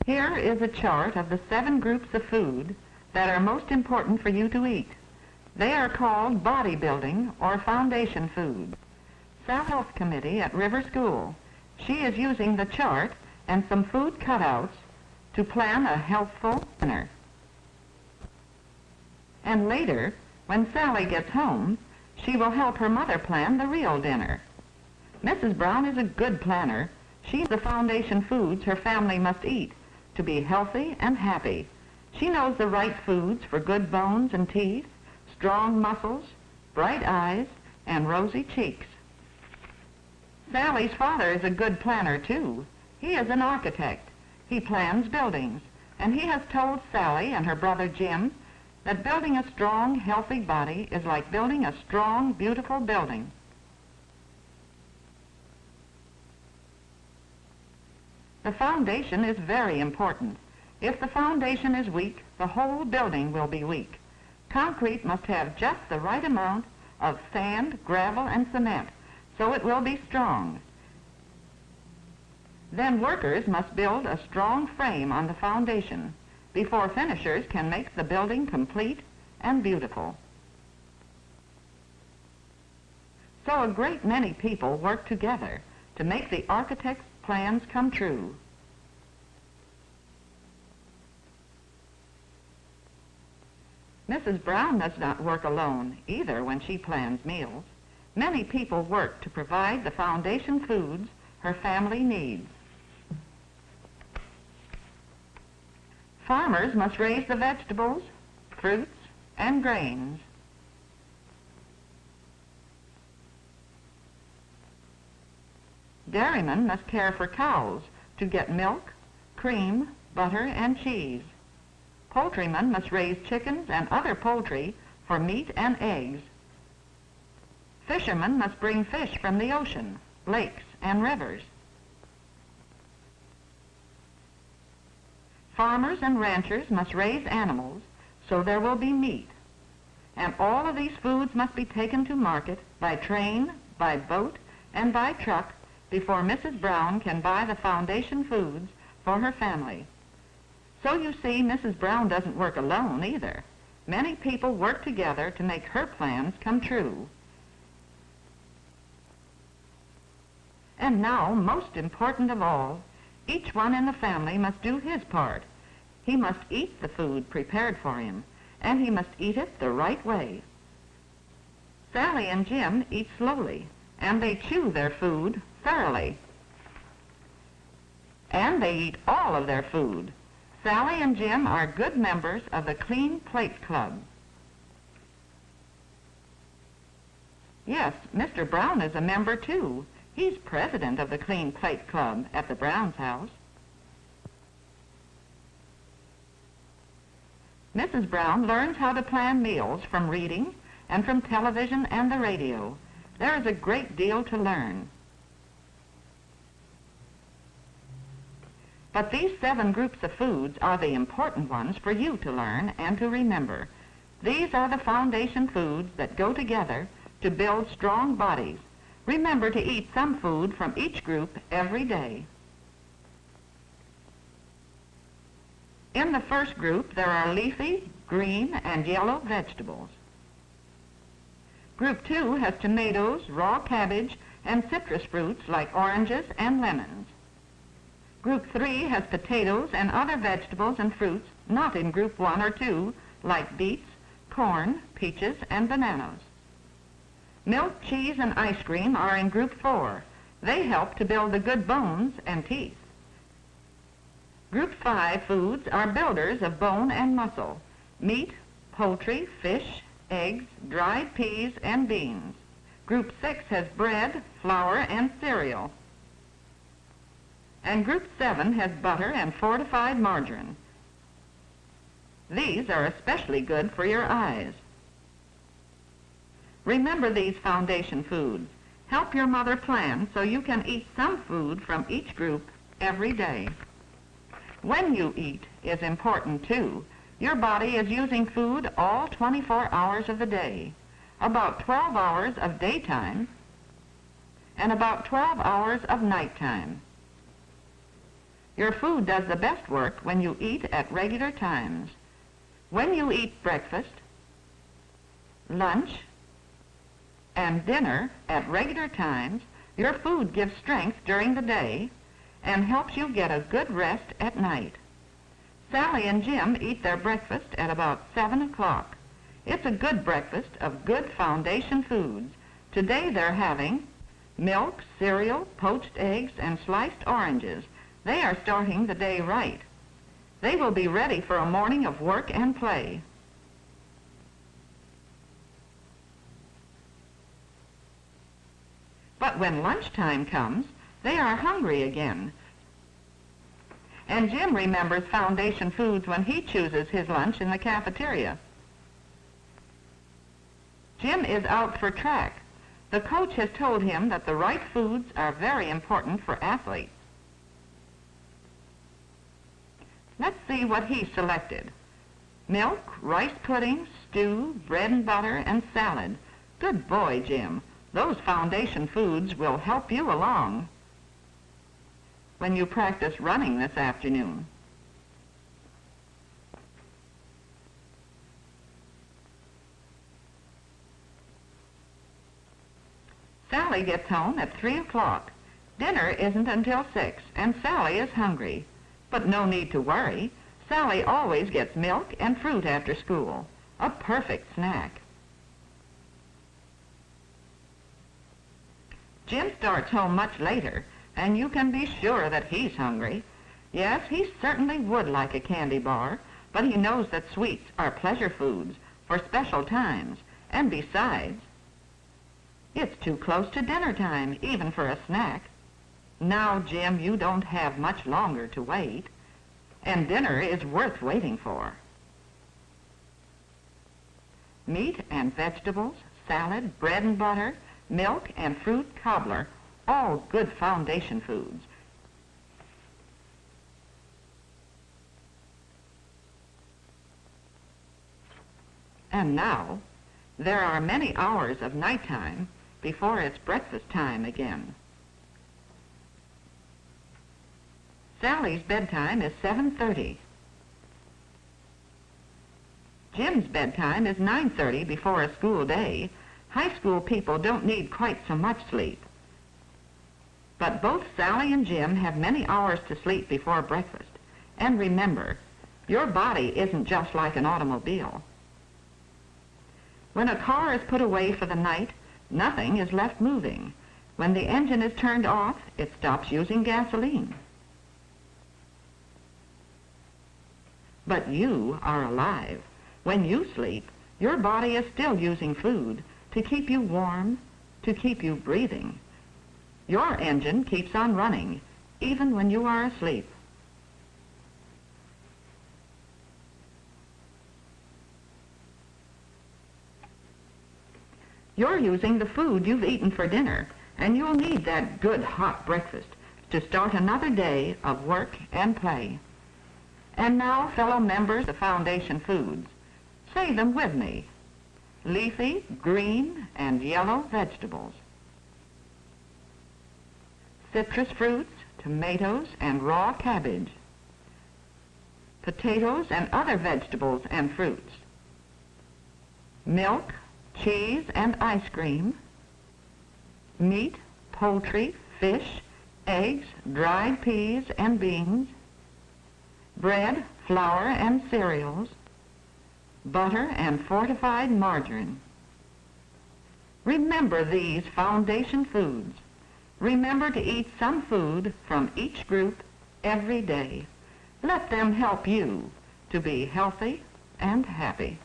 Here is a chart of the 7 groups of food that are most important for you to eat. They are called bodybuilding or foundation food. South Health Committee at River School. She is using the chart and some food cutouts to plan a healthful dinner. And later, when Sally gets home, she will help her mother plan the real dinner. Mrs. Brown is a good planner. She's the foundation foods her family must eat to be healthy and happy. She knows the right foods for good bones and teeth, strong muscles, bright eyes, and rosy cheeks. Sally's father is a good planner, too. He is an architect. He plans buildings, and he has told Sally and her brother Jim that building a strong, healthy body is like building a strong, beautiful building. The foundation is very important. If the foundation is weak, the whole building will be weak. Concrete must have just the right amount of sand, gravel, and cement, so it will be strong. Then workers must build a strong frame on the foundation before finishers can make the building complete and beautiful. So a great many people work together to make the architect's plans come true. Mrs. Brown does not work alone either when she plans meals. Many people work to provide the foundation foods her family needs. Farmers must raise the vegetables, fruits, and grains. Dairymen must care for cows to get milk, cream, butter, and cheese. Poultrymen must raise chickens and other poultry for meat and eggs. Fishermen must bring fish from the ocean, lakes, and rivers. Farmers and ranchers must raise animals so there will be meat. And all of these foods must be taken to market by train, by boat, and by truck before Mrs. Brown can buy the foundation foods for her family. So you see, Mrs. Brown doesn't work alone either. Many people work together to make her plans come true. And now, most important of all, each one in the family must do his part. He must eat the food prepared for him, and he must eat it the right way. Sally and Jim eat slowly, and they chew their food thoroughly. And they eat all of their food. Sally and Jim are good members of the Clean Plate Club. Yes, Mr. Brown is a member, too. He's president of the Clean Plate Club at the Brown's house. Mrs. Brown learns how to plan meals from reading and from television and the radio. There is a great deal to learn. But these 7 groups of foods are the important ones for you to learn and to remember. These are the foundation foods that go together to build strong bodies. Remember to eat some food from each group every day. In the first group, there are leafy, green, and yellow vegetables. Group 2 has tomatoes, raw cabbage, and citrus fruits like oranges and lemons. Group 3 has potatoes and other vegetables and fruits not in Group 1 or 2, like beets, corn, peaches, and bananas. Milk, cheese, and ice cream are in Group 4. They help to build the good bones and teeth. Group 5 foods are builders of bone and muscle: meat, poultry, fish, eggs, dried peas, and beans. Group 6 has bread, flour, and cereal. And Group 7 has butter and fortified margarine. These are especially good for your eyes. Remember these foundation foods. Help your mother plan so you can eat some food from each group every day. When you eat is important too. Your body is using food all 24 hours of the day, about 12 hours of daytime and about 12 hours of nighttime. Your food does the best work when you eat at regular times. When you eat breakfast, lunch, and dinner at regular times, your food gives strength during the day and helps you get a good rest at night. Sally and Jim eat their breakfast at about 7 o'clock. It's a good breakfast of good foundation foods. Today they're having milk, cereal, poached eggs, and sliced oranges. They are starting the day right. They will be ready for a morning of work and play. But when lunchtime comes, they are hungry again. And Jim remembers foundation foods when he chooses his lunch in the cafeteria. Jim is out for track. The coach has told him that the right foods are very important for athletes. Let's see what he selected. Milk, rice pudding, stew, bread and butter, and salad. Good boy, Jim. Those foundation foods will help you along when you practice running this afternoon. Sally gets home at 3 o'clock. Dinner isn't until 6, and Sally is hungry. But no need to worry. Sally always gets milk and fruit after school. A perfect snack. Jim starts home much later, and you can be sure that he's hungry. Yes, he certainly would like a candy bar, but he knows that sweets are pleasure foods for special times, and besides, it's too close to dinner time, even for a snack. Now, Jim, you don't have much longer to wait, and dinner is worth waiting for. Meat and vegetables, salad, bread and butter, milk and fruit cobbler, all good foundation foods. And now, there are many hours of nighttime before it's breakfast time again. Sally's bedtime is 7:30. Jim's bedtime is 9:30 before a school day. High school people don't need quite so much sleep. But both Sally and Jim have many hours to sleep before breakfast. And remember, your body isn't just like an automobile. When a car is put away for the night, nothing is left moving. When the engine is turned off, it stops using gasoline. But you are alive. When you sleep, your body is still using food to keep you warm, to keep you breathing. Your engine keeps on running, even when you are asleep. You're using the food you've eaten for dinner, and you'll need that good hot breakfast to start another day of work and play. And now, fellow members of Foundation Foods, say them with me. Leafy, green, and yellow vegetables. Citrus fruits, tomatoes, and raw cabbage. Potatoes and other vegetables and fruits. Milk, cheese, and ice cream. Meat, poultry, fish, eggs, dried peas and beans. Bread, flour, and cereals. Butter and fortified margarine. Remember these foundation foods. Remember to eat some food from each group every day. Let them help you to be healthy and happy.